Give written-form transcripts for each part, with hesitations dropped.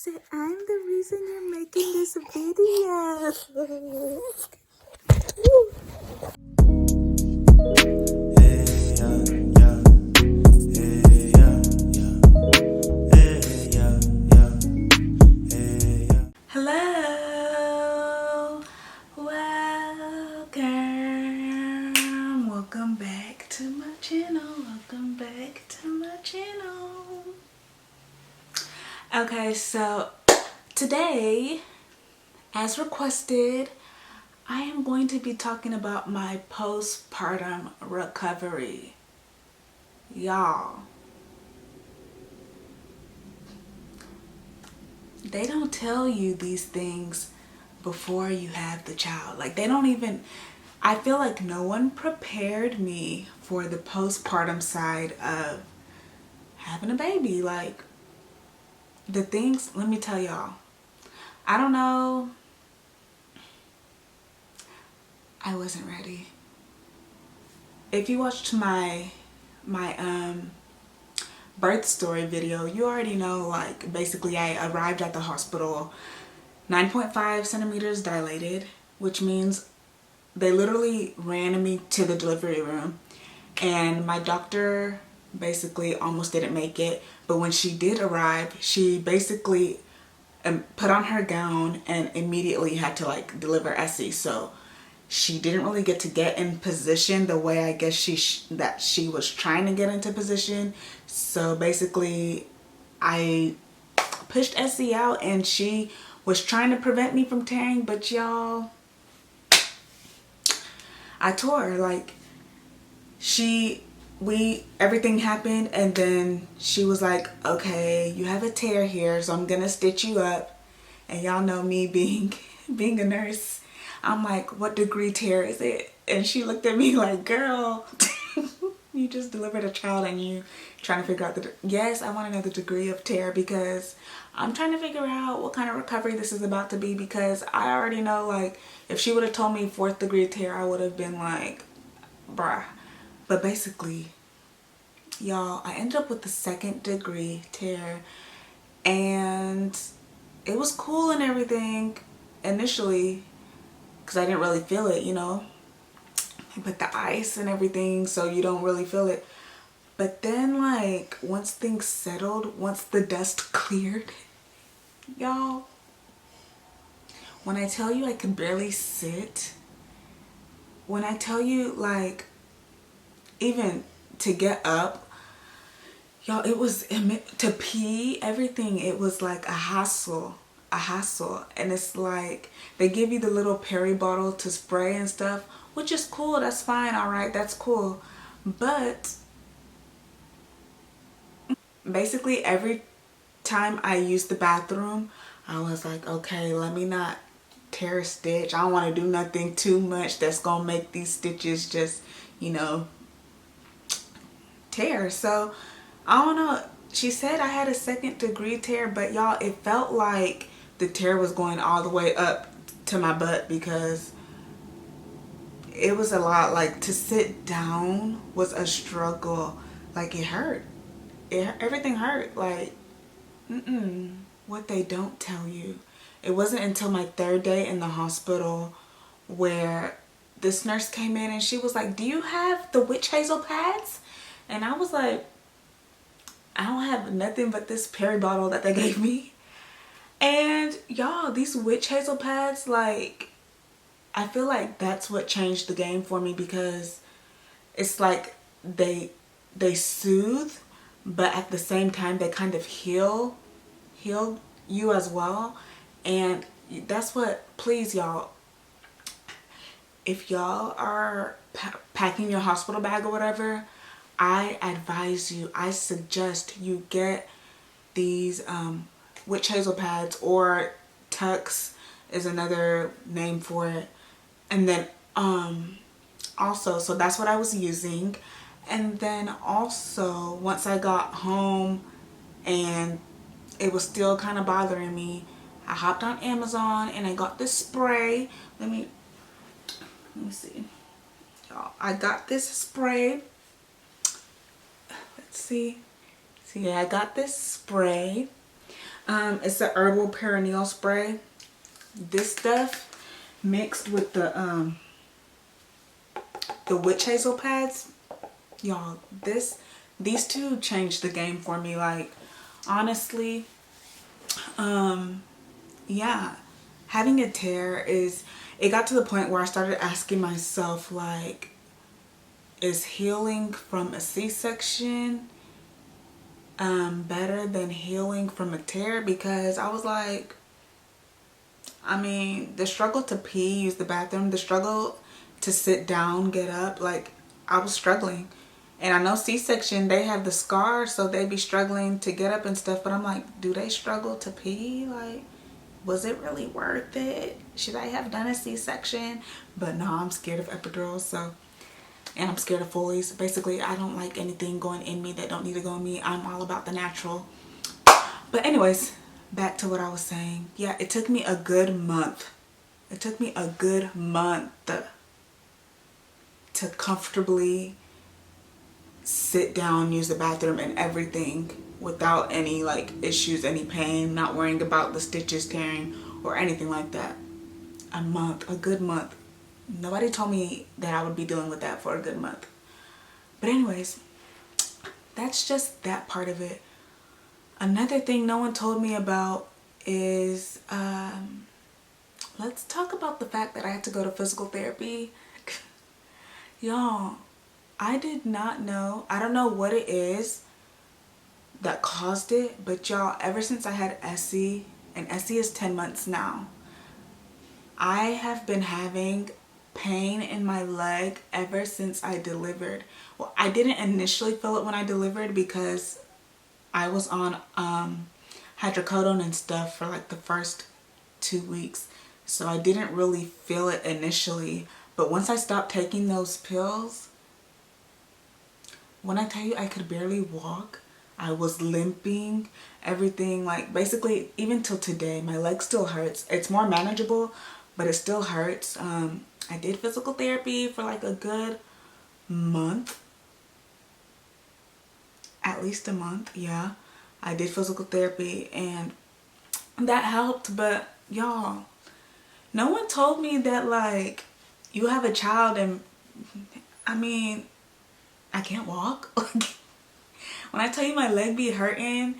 So I'm the reason you're making this video. Hello, welcome back to my channel. Okay, so today, as requested, I am going to be talking about my postpartum recovery. Y'all, they don't tell you these things before you have the child. Like, they don't even, I feel like no one prepared me for the postpartum side of having a baby. Like, the things, let me tell y'all, I don't know, I wasn't ready. If you watched my birth story video, you already know, like, basically I arrived at the hospital 9.5 centimeters dilated, which means they literally ran me to the delivery room, and my doctor basically almost didn't make it. But when she did arrive, she basically put on her gown and immediately had to, like, deliver Essie. So she didn't really get in position the way I guess she was trying to get into position. So basically I pushed Essie out and she was trying to prevent me from tearing, but y'all, I tore her. Like, everything happened, and then she was like, okay, you have a tear here, so I'm gonna stitch you up. And y'all know me being a nurse, I'm like, what degree tear is it? And she looked at me like, girl, you just delivered a child and you trying to figure out yes, I want to know the degree of tear, because I'm trying to figure out what kind of recovery this is about to be, because I already know, like, if she would have told me 4th degree tear, I would have been like, bruh. But basically, y'all, I ended up with the 2nd degree tear, and it was cool and everything initially, because I didn't really feel it, you know. I put the ice and everything so you don't really feel it. But then, like, once things settled, once the dust cleared, y'all, when I tell you I could barely sit, when I tell you, like, even to get up, y'all, it was, to pee, everything, it was like a hassle. And it's like, they give you the little peri bottle to spray and stuff, which is cool, that's fine, all right, that's cool. But basically every time I used the bathroom, I was like, okay, let me not tear a stitch. I don't want to do nothing too much that's gonna make these stitches just, you know, tear. So I don't know, she said I had a 2nd degree tear, but y'all, it felt like the tear was going all the way up to my butt, because it was a lot. Like, to sit down was a struggle. Like, it hurt. Everything hurt. Like, what they don't tell you. It wasn't until my 3rd day in the hospital where this nurse came in and she was like, do you have the witch hazel pads? And I was like, I don't have nothing but this peri bottle that they gave me. And y'all, these witch hazel pads, like, I feel like that's what changed the game for me, because it's like they soothe, but at the same time they kind of heal you as well. And that's what, please y'all, if y'all are packing your hospital bag or whatever, I advise you, I suggest you get these witch hazel pads, or Tux is another name for it. And then also, so that's what I was using. And then also, once I got home and it was still kind of bothering me, I hopped on Amazon and I got this spray. Let me see, y'all, I got this spray. Let's see, I got this spray. It's a herbal perineal spray. This stuff mixed with the witch hazel pads, y'all, these two changed the game for me. Like, honestly, yeah, having a tear it got to the point where I started asking myself, like, is healing from a C-section better than healing from a tear? Because I was like, I mean, the struggle to pee, use the bathroom, the struggle to sit down, get up, like, I was struggling. And I know C-section, they have the scar, so they be struggling to get up and stuff. But I'm like, do they struggle to pee? Like, was it really worth it? Should I have done a C-section? But no, I'm scared of epidurals, so. And I'm scared of Foley's. Basically, I don't like anything going in me that don't need to go in me. I'm all about the natural. But anyways, back to what I was saying. Yeah, it took me a good month. It took me a good month to comfortably sit down, use the bathroom and everything without any like issues, any pain, not worrying about the stitches tearing or anything like that. A month, a good month. Nobody told me that I would be dealing with that for a good month. But anyways, that's just that part of it. Another thing no one told me about is, let's talk about the fact that I had to go to physical therapy. Y'all, I did not know. I don't know what it is that caused it, but y'all, ever since I had Essie, and Essie is 10 months now, I have been having pain in my leg ever since I delivered. Well, I didn't initially feel it when I delivered because I was on hydrocodone and stuff for like the first 2 weeks. So I didn't really feel it initially. But once I stopped taking those pills, when I tell you I could barely walk, I was limping, everything, like basically even till today, my leg still hurts. It's more manageable, but it still hurts. I did physical therapy for like a good month. At least a month, yeah. I did physical therapy and that helped, but y'all, no one told me that like you have a child and I mean, I can't walk. When I tell you my leg be hurting,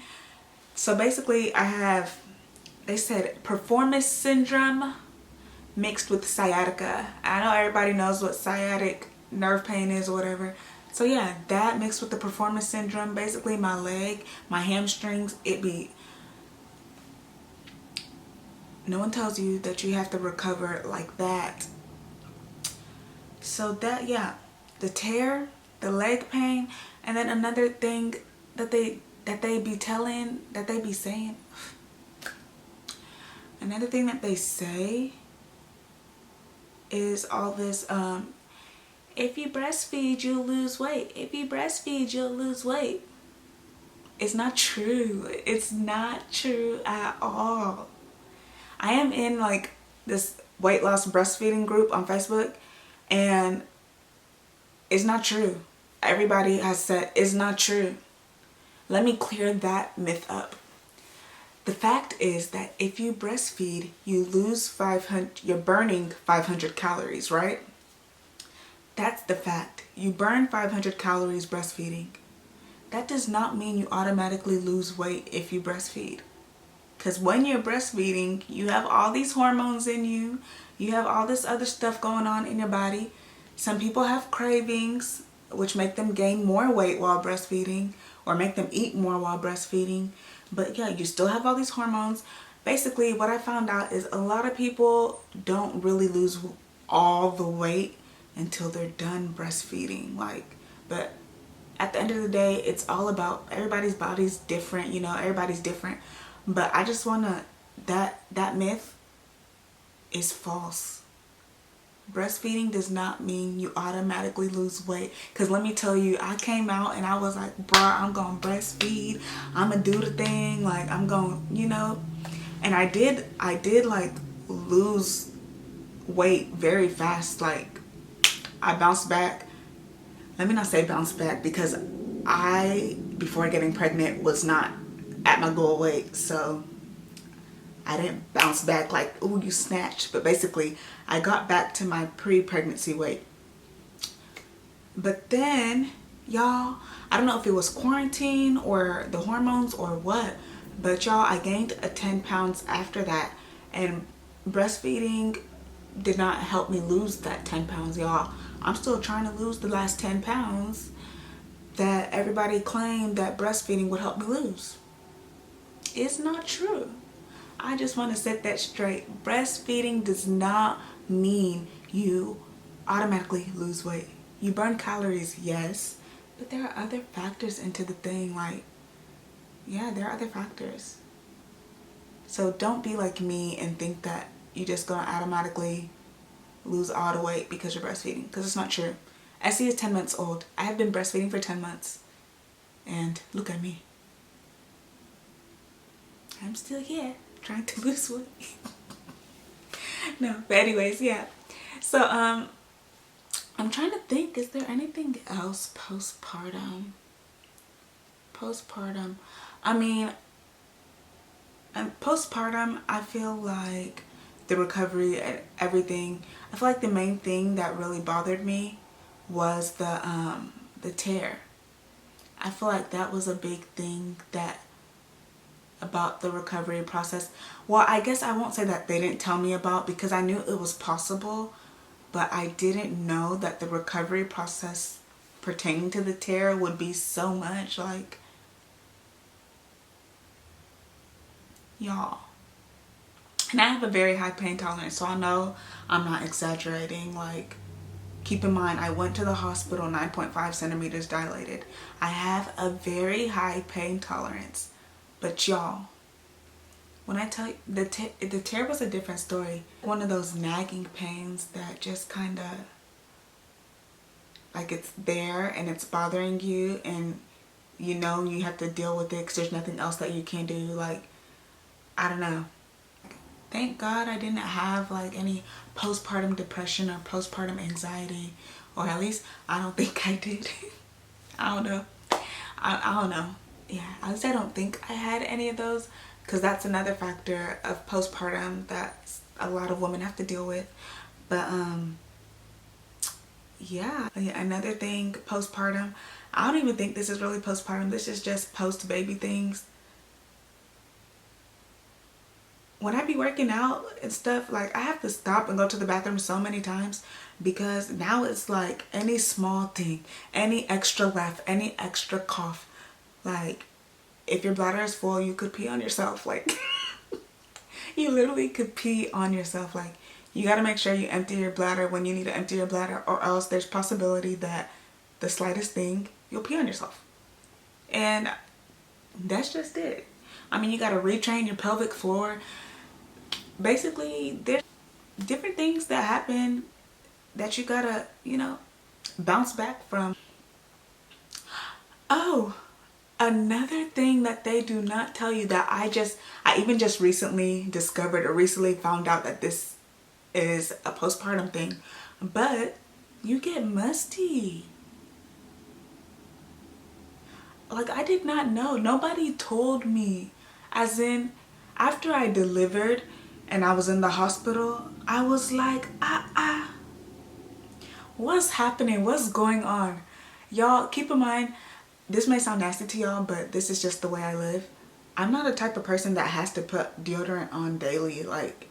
so basically I have, they said performance syndrome mixed with sciatica. I know everybody knows what sciatic nerve pain is or whatever. So yeah, that mixed with the performance syndrome, basically my leg, my hamstrings, no one tells you that you have to recover like that. So that, yeah, the tear, the leg pain, and then another thing that they be saying, another thing that they say is all this, if you breastfeed, you'll lose weight. If you breastfeed, you'll lose weight. It's not true. It's not true at all. I am in like this weight loss breastfeeding group on Facebook, and it's not true. Everybody has said it's not true. Let me clear that myth up. The fact is that if you breastfeed, you lose 500, you're burning 500 calories, right? That's the fact. You burn 500 calories breastfeeding. That does not mean you automatically lose weight if you breastfeed. Because when you're breastfeeding, you have all these hormones in you. You have all this other stuff going on in your body. Some people have cravings, which make them gain more weight while breastfeeding or make them eat more while breastfeeding. But yeah, you still have all these hormones. Basically, what I found out is a lot of people don't really lose all the weight until they're done breastfeeding. But at the end of the day, it's all about, everybody's body's different, everybody's different. But I just want to, that myth is false. Breastfeeding does not mean you automatically lose weight. Because let me tell you, I came out and I was like, bruh, I'm going to breastfeed. I'm going to do the thing. Like, I'm going, And I did like lose weight very fast. Like, I bounced back. Let me not say bounce back, because before getting pregnant, was not at my goal weight. So I didn't bounce back like, ooh, you snatched. But basically, I got back to my pre-pregnancy weight. But then, y'all, I don't know if it was quarantine or the hormones or what, but y'all, I gained 10 pounds after that. And breastfeeding did not help me lose that 10 pounds, y'all. I'm still trying to lose the last 10 pounds that everybody claimed that breastfeeding would help me lose. It's not true. I just want to set that straight. Breastfeeding does not mean you automatically lose weight. You burn calories, yes, but there are other factors into the thing. Like, yeah, there are other factors. So don't be like me and think that you're just gonna automatically lose all the weight because you're breastfeeding, because it's not true. Essie is 10 months old. I have been breastfeeding for 10 months. And look at me. I'm still here trying to lose weight. No, but anyways, yeah. So, I'm trying to think, is there anything else postpartum? Postpartum. I mean, and postpartum, I feel like the recovery and everything, I feel like the main thing that really bothered me was the tear. I feel like that was a big thing that about the recovery process. Well, I guess I won't say that they didn't tell me about, because I knew it was possible, but I didn't know that the recovery process pertaining to the tear would be so much. Like, y'all. And I have a very high pain tolerance, so I know I'm not exaggerating. Like, keep in mind, I went to the hospital 9.5 centimeters dilated. I have a very high pain tolerance. But y'all, when I tell you, the tear was a different story. One of those nagging pains that just kind of, like, it's there and it's bothering you, and you know you have to deal with it because there's nothing else that you can do. Like, I don't know. Thank God I didn't have like any postpartum depression or postpartum anxiety, or at least I don't think I did. I don't know. I don't know. Yeah, at least I don't think I had any of those, because that's another factor of postpartum that a lot of women have to deal with. But yeah, another thing postpartum, I don't even think this is really postpartum. This is just post baby things. When I be working out and stuff, like, I have to stop and go to the bathroom so many times, because now it's like any small thing, any extra laugh, any extra cough, like, if your bladder is full, you could pee on yourself. Like, you literally could pee on yourself. Like, you got to make sure you empty your bladder when you need to empty your bladder, or else there's possibility that the slightest thing, you'll pee on yourself. And that's just it. I mean, you got to retrain your pelvic floor. Basically, there's different things that happen that you gotta, you know, bounce back from. Oh, another thing that they do not tell you that I even just recently discovered, or recently found out, that this is a postpartum thing, but you get musty. Like, I did not know. Nobody told me. As in, after I delivered and I was in the hospital, I was like, what's happening? What's going on? Y'all, keep in mind, this may sound nasty to y'all, but this is just the way I live. I'm not the type of person that has to put deodorant on daily. Like,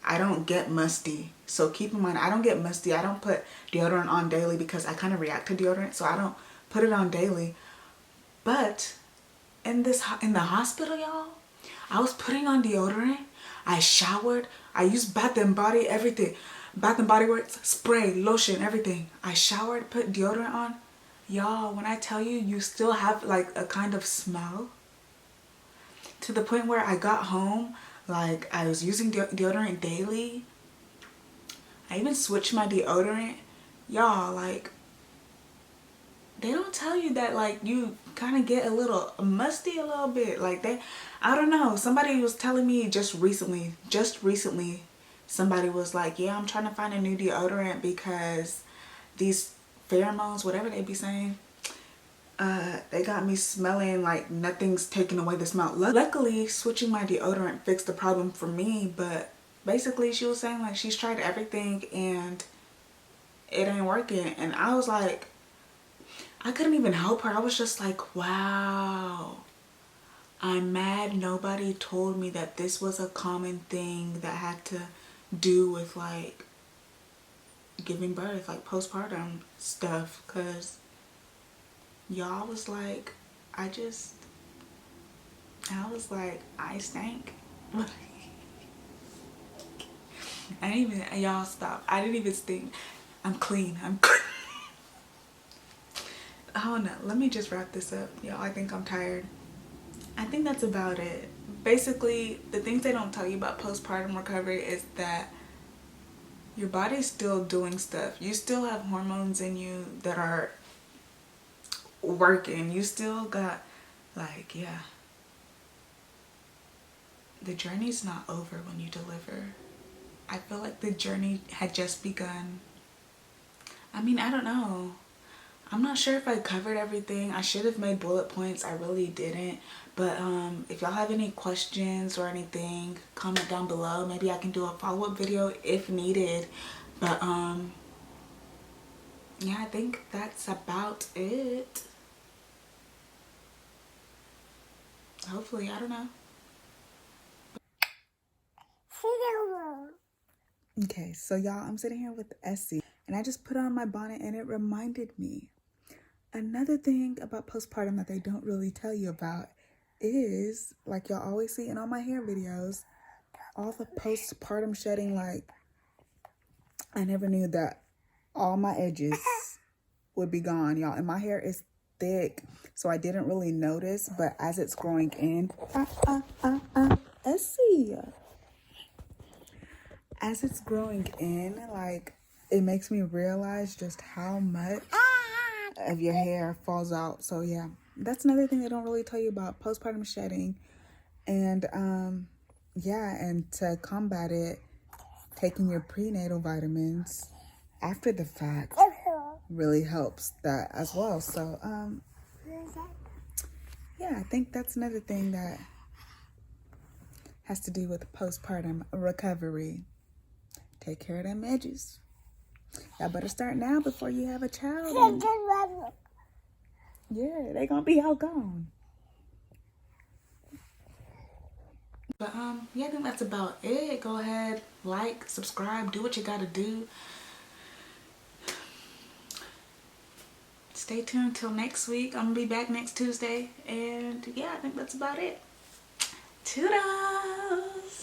I don't get musty. So keep in mind, I don't get musty. I don't put deodorant on daily because I kind of react to deodorant. So I don't put it on daily. But in the hospital, y'all, I was putting on deodorant. I showered. I used Bath and Body, everything. Bath and Body Works, spray, lotion, everything. I showered, put deodorant on. Y'all, when I tell you, you still have like a kind of smell. To the point where I got home, like, I was using deodorant daily. I even switched my deodorant. Y'all, like, they don't tell you that, like, you kind of get a little musty a little bit. Like, I don't know. Somebody was telling me just recently, somebody was like, yeah, I'm trying to find a new deodorant because these pheromones, whatever they be saying, They got me smelling like nothing's taking away the smell. Luckily, switching my deodorant fixed the problem for me, but basically she was saying like she's tried everything and it ain't working. And I was like, I couldn't even help her. I was just like, wow, I'm mad nobody told me that this was a common thing that had to do with like giving birth, like postpartum stuff, because y'all was like, I was like, I stank. I didn't even, y'all stop. I didn't even stink. I'm clean. I'm clean. Oh no, let me just wrap this up. Y'all, I think I'm tired. I think that's about it. Basically, the things they don't tell you about postpartum recovery is that your body's still doing stuff. You still have hormones in you that are working. You still got, like, yeah. The journey's not over when you deliver. I feel like the journey had just begun. I mean, I don't know. I'm not sure if I covered everything. I should have made bullet points. I really didn't. But if y'all have any questions or anything, comment down below. Maybe I can do a follow-up video if needed. But yeah, I think that's about it. Hopefully, I don't know. Okay, so y'all, I'm sitting here with Essie, and I just put on my bonnet and it reminded me. Another thing about postpartum that they don't really tell you about is, like y'all always see in all my hair videos, all the postpartum shedding. Like, I never knew that all my edges would be gone, y'all. And my hair is thick, so I didn't really notice. But as it's growing in, Essie. As it's growing in, like, it makes me realize just how much of your hair falls out. So yeah, that's another thing they don't really tell you about postpartum shedding. And yeah, and to combat it, taking your prenatal vitamins after the fact really helps that as well. So yeah, I think that's another thing that has to do with postpartum recovery. Take care of them edges. Y'all better start now before you have a child. And yeah, they gonna be all gone. But yeah, I think that's about it. Go ahead, like, subscribe, do what you gotta do. Stay tuned till next week. I'm gonna be back next Tuesday. And yeah, I think that's about it. Toodles!